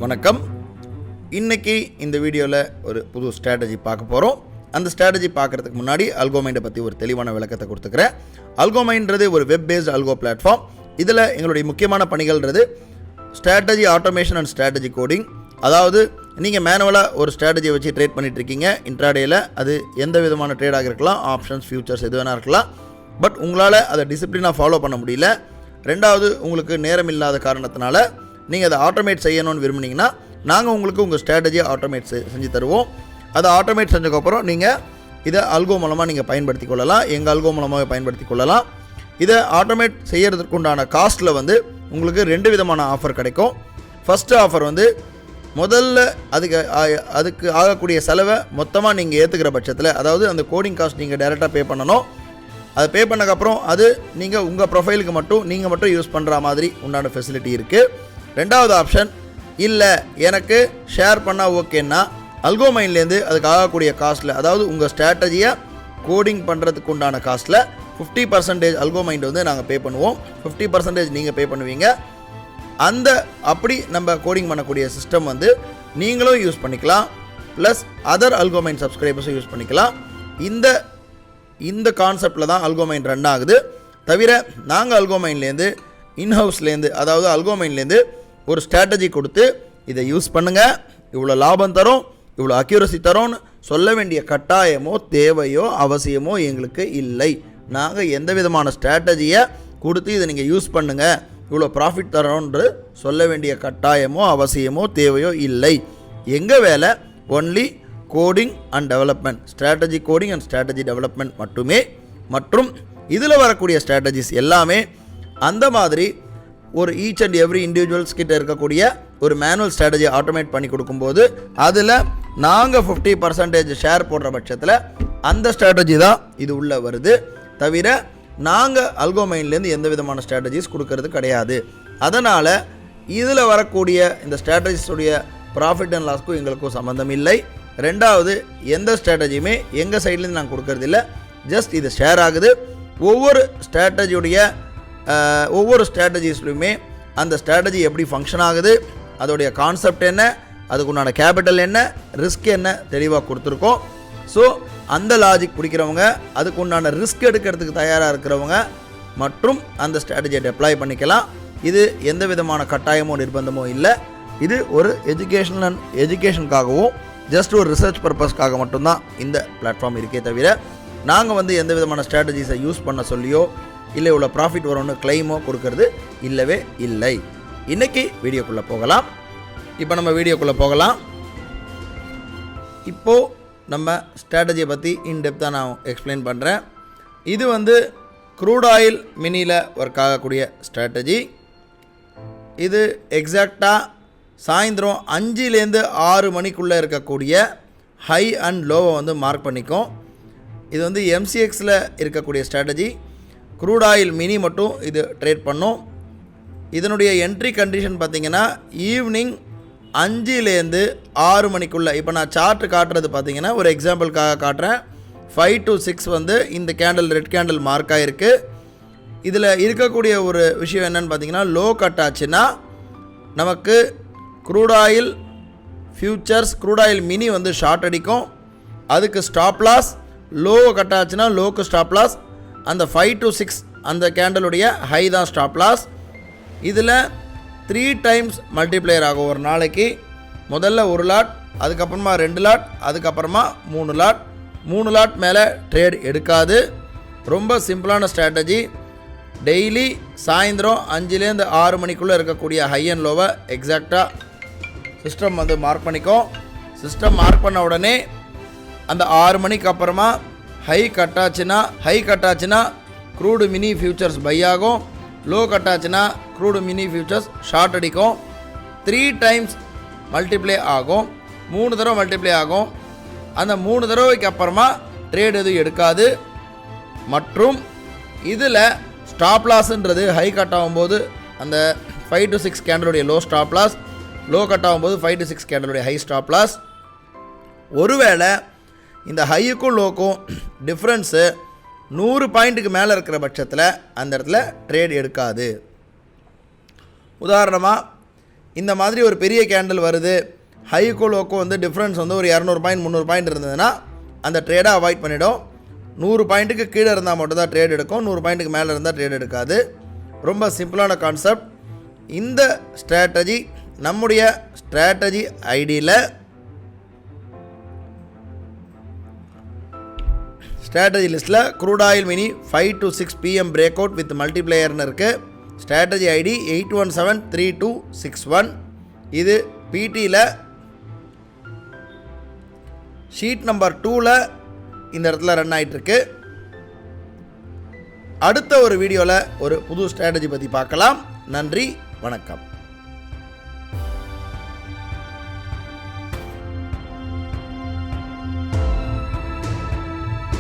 வணக்கம். இன்றைக்கி இந்த வீடியோவில் ஒரு புது ஸ்ட்ராட்டஜி பார்க்க போகிறோம். அந்த ஸ்ட்ராட்டஜி பார்க்குறதுக்கு முன்னாடி அல்கோமைண்டை பற்றி ஒரு தெளிவான விளக்கத்தை கொடுத்துக்கிறேன். அல்கோமைன்றது ஒரு வெப் பேஸ்ட் அல்கோ பிளாட்ஃபார்ம். இதில் எங்களுடைய முக்கியமான பணிகள்ன்றது strategy automation and strategy coding. அதாவது நீங்கள் மேனுவலாக ஒரு ஸ்ட்ராட்டஜியை வச்சு ட்ரேட் பண்ணிகிட்ருக்கீங்க இன்ட்ராடேயில். அது எந்த விதமான ட்ரேடாக இருக்கலாம், ஆப்ஷன்ஸ், ஃபியூச்சர்ஸ் எது வேணா இருக்கலாம். பட் உங்களால் அதை டிசிப்ளினாக ஃபாலோ பண்ண முடியல. ரெண்டாவது, உங்களுக்கு நேரம் இல்லாத காரணத்தினால நீங்கள் அதை ஆட்டோமேட் செய்யணும்னு விரும்புனீங்கன்னா நாங்கள் உங்களுக்கு உங்கள் ஸ்ட்ராட்டஜியை ஆட்டோமேட் செஞ்சு தருவோம். அதை ஆட்டோமேட் செஞ்சதுக்கப்புறம் நீங்கள் இதை அல்கோ மூலமாக நீங்கள் பயன்படுத்தி கொள்ளலாம். எங்கள் அல்கோ மூலமாக பயன்படுத்தி கொள்ளலாம். இதை ஆட்டோமேட் செய்கிறதுக்கு உண்டான காஸ்ட்டில் உங்களுக்கு 2 விதமான ஆஃபர் கிடைக்கும். ஃபஸ்ட்டு ஆஃபர் முதல்ல அதுக்கு ஆகக்கூடிய செலவை மொத்தமாக நீங்கள் ஏற்றுக்கிற பட்சத்தில், அதாவது அந்த கோடிங் காஸ்ட் நீங்கள் டைரெக்டாக பே பண்ணணும். அதை பே பண்ணக்கப்புறம் அது நீங்கள் உங்கள் ப்ரொஃபைலுக்கு மட்டும் நீங்கள் மட்டும் யூஸ் பண்ணுற மாதிரி உண்டான ஃபெசிலிட்டி இருக்குது. ரெண்டாவது ஆப்ஷன், இல்லை எனக்கு ஷேர் பண்ணால் ஓகேன்னா அல்கோமைன்லேருந்து அதுக்கு ஆகக்கூடிய காஸ்ட்டில், அதாவது உங்கள் ஸ்ட்ராட்டஜியை கோடிங் பண்ணுறதுக்கு உண்டான காஸ்ட்டில் 50% அல்கோமைண்ட் நாங்கள் பே பண்ணுவோம். 50% நீங்கள் பே பண்ணுவீங்க. அந்த அப்படி நம்ம கோடிங் பண்ணக்கூடிய சிஸ்டம் நீங்களும் யூஸ் பண்ணிக்கலாம், ப்ளஸ் அதர் அல்கோமைன் சப்ஸ்கிரைபர்ஸும் யூஸ் பண்ணிக்கலாம். இந்த கான்செப்டில் தான் அல்கோமைன் ரன் ஆகுது. தவிர நாங்கள் அல்கோமைன்லேருந்து இன்ஹவுஸ்லேருந்து, அதாவது அல்கோமைன்லேருந்து ஒரு ஸ்ட்ராட்டஜி கொடுத்து இதை யூஸ் பண்ணுங்கள், இவ்வளோ லாபம் தரும், இவ்வளோ அக்யூரசி தரோன்னு சொல்ல வேண்டிய கட்டாயமோ தேவையோ அவசியமோ எங்களுக்கு இல்லை. நாங்கள் எந்த விதமான ஸ்ட்ராட்டஜியை கொடுத்து இதை நீங்கள் யூஸ் பண்ணுங்கள், இவ்வளோ ப்ராஃபிட் தரோன்று சொல்ல வேண்டிய கட்டாயமோ அவசியமோ தேவையோ இல்லை. எங்கள் வேலை only coding and development, strategy coding and strategy development மட்டுமே. மற்றும் இதில் வரக்கூடிய ஸ்ட்ராட்டஜிஸ் எல்லாமே அந்த மாதிரி ஒரு ஈச் அண்ட் எவ்ரி இண்டிவிஜுவல்ஸ் கிட்ட இருக்கக்கூடிய ஒரு மேனுவல் ஸ்ட்ராட்டஜி ஆட்டோமேட் பண்ணி கொடுக்கும்போது அதில் நாங்கள் 50% ஷேர் போடுற பட்சத்தில் அந்த ஸ்ட்ராட்டஜி தான் இது உள்ளே வருது. தவிர நாங்கள் அல்கோமைன்லேருந்து எந்த விதமான ஸ்ட்ராட்டஜிஸ் கொடுக்கறது கிடையாது. அதனால் இதில் வரக்கூடிய இந்த ஸ்ட்ராட்டஜிஸுடைய ப்ராஃபிட் அண்ட் லாஸ்க்கும் எங்களுக்கும் சம்மந்தம் இல்லை. ரெண்டாவது, எந்த ஸ்ட்ராட்டஜியுமே எங்கள் சைட்லேருந்து நாங்கள் கொடுக்கறது இல்லை. ஜஸ்ட் இது ஷேர் ஆகுது. ஒவ்வொரு ஸ்ட்ராட்டஜிஸ்லையுமே அந்த ஸ்ட்ராட்டஜி எப்படி ஃபங்க்ஷன் ஆகுது, அதோடைய கான்செப்ட் என்ன, அதுக்குண்டான கேபிட்டல் என்ன, ரிஸ்க் என்ன தெளிவாக கொடுத்துருக்கோம். ஸோ அந்த லாஜிக் பிடிக்கிறவங்க, அதுக்குண்டான ரிஸ்க் எடுக்கிறதுக்கு தயாராக இருக்கிறவங்க மற்றும் அந்த ஸ்ட்ராட்டஜியை டெப்ளாய் பண்ணிக்கலாம். இது எந்த விதமான கட்டாயமோ நிர்பந்தமோ இல்லை. இது ஒரு எஜுகேஷனுக்காகவும் ஜஸ்ட் ஒரு ரிசர்ச் பர்பஸ்க்காக மட்டும்தான் இந்த பிளாட்ஃபார்ம் இருக்கே தவிர நாங்கள் எந்த விதமான ஸ்ட்ராட்டஜிஸை யூஸ் பண்ண சொல்லியோ இல்லை இவ்வளோ ப்ராஃபிட் வரும்னு கிளைமோ கொடுக்கறது இல்லவே இல்லை. இன்றைக்கி வீடியோக்குள்ளே போகலாம். நம்ம வீடியோக்குள்ளே போகலாம். இப்போது நம்ம ஸ்ட்ராட்டஜியை பற்றி இன்டெப்த்தாக நான் எக்ஸ்பிளைன் பண்ணுறேன். இது க்ரூட் ஆயில் மினியில் ஒர்க் ஆகக்கூடிய ஸ்ட்ராட்டஜி. இது எக்ஸாக்டாக சாயந்தரம் 5லேருந்து 6 மணிக்குள்ளே இருக்கக்கூடிய ஹை அண்ட் லோவை மார்க் பண்ணிக்கும். இது MCXயில் இருக்கக்கூடிய ஸ்ட்ராட்டஜி. க்ரூட் ஆயில் மினி மட்டும் இது ட்ரேட் பண்ணும். இதனுடைய என்ட்ரி கண்டிஷன் பார்த்திங்கன்னா ஈவினிங் 5லேருந்து 6 மணிக்குள்ளே. இப்போ நான் சார்ட்டு காட்டுறது பார்த்திங்கன்னா ஒரு எக்ஸாம்பிளுக்காக காட்டுறேன். 5 to 6 இந்த கேண்டில் ரெட் கேண்டில் மார்க் ஆகிருக்கு. இதில் இருக்கக்கூடிய ஒரு விஷயம் என்னென்னு பார்த்திங்கன்னா, லோ கட் ஆச்சுன்னா நமக்கு crude oil futures, crude oil mini short அடிக்கும். அதுக்கு ஸ்டாப் லாஸ். லோ கட் ஆச்சுன்னா லோக்கு ஸ்டாப் லாஸ். அந்த 5 to 6 அந்த கேண்டலுடைய ஹை தான் ஸ்டாப் லாஸ். இதில் 3 times மல்டிப்ளையர் ஆகும் ஒரு நாளைக்கு. முதல்ல 1 லாட், அதுக்கப்புறமா 2 லாட், அதுக்கப்புறமா 3 லாட். 3 லாட் மேலே ட்ரேட் எடுக்காது. ரொம்ப சிம்பிளான ஸ்ட்ராட்டஜி. டெய்லி சாயந்தரம் 5லேருந்து 6 மணிக்குள்ளே இருக்கக்கூடிய ஹை அண்ட் லோவை எக்ஸாக்டாக சிஸ்டம் மார்க் பண்ணிக்கும். சிஸ்டம் மார்க் பண்ண உடனே அந்த 6 மணிக்கு அப்புறமா ஹை கட் ஆச்சுன்னா க்ரூடு மினி ஃபியூச்சர்ஸ் பை ஆகும். லோ கட் ஆச்சுன்னா க்ரூடு மினி ஃபியூச்சர்ஸ் ஷார்ட் அடிக்கும். 3 times மல்டிப்ளை ஆகும். 3 தடவை மல்டிப்ளை ஆகும். அந்த 3 தடவைக்கு அப்புறமா ட்ரேட் எதுவும் எடுக்காது. மற்றும் இதில் ஸ்டாப் லாஸ்ன்றது ஹை கட் ஆகும்போது அந்த 5 to 6 கேண்டலுடைய low stop loss, low cut ஆகும்போது 5 to 6 கேண்டலுடைய ஹை ஸ்டாப் லாஸ். ஒருவேளை இந்த ஹையுக்கும் லோக்கும் டிஃப்ரென்ஸு 100 பாயிண்ட்டுக்கு மேலே இருக்கிற பட்சத்தில் அந்த இடத்துல ட்ரேட் எடுக்காது. உதாரணமாக இந்த மாதிரி ஒரு பெரிய கேண்டில் வருது, ஹைக்கோ லோக்கோ வந்து டிஃப்ரென்ஸ் வந்து ஒரு 200 பாயிண்ட் 300 பாயிண்ட் இருந்ததுன்னா அந்த ட்ரேடை அவாய்ட் பண்ணிவிடும். 100 பாயிண்ட்டுக்கு கீழே இருந்தால் மட்டும் தான் ட்ரேட் எடுக்கும், 100 பாயிண்ட்டுக்கு மேலே இருந்தால் ட்ரேட் எடுக்காது. ரொம்ப சிம்பிளான கான்செப்ட். இந்த ஸ்ட்ராட்டஜி நம்முடைய ஸ்ட்ராட்டஜி ஐடியில் ஸ்ட்ராட்டஜி லிஸ்ட்டில் crude oil mini 5 to 6 PM break out with மல்டிப்ளேயர்னு இருக்குது. Strategy ID 81732661. இது பிடியில் ஷீட் நம்பர் 2ல் இந்த இடத்துல ரன் ஆகிட்டுருக்கு. அடுத்த ஒரு வீடியோவில் ஒரு புது ஸ்ட்ராட்டஜி பற்றி பார்க்கலாம். நன்றி, வணக்கம்.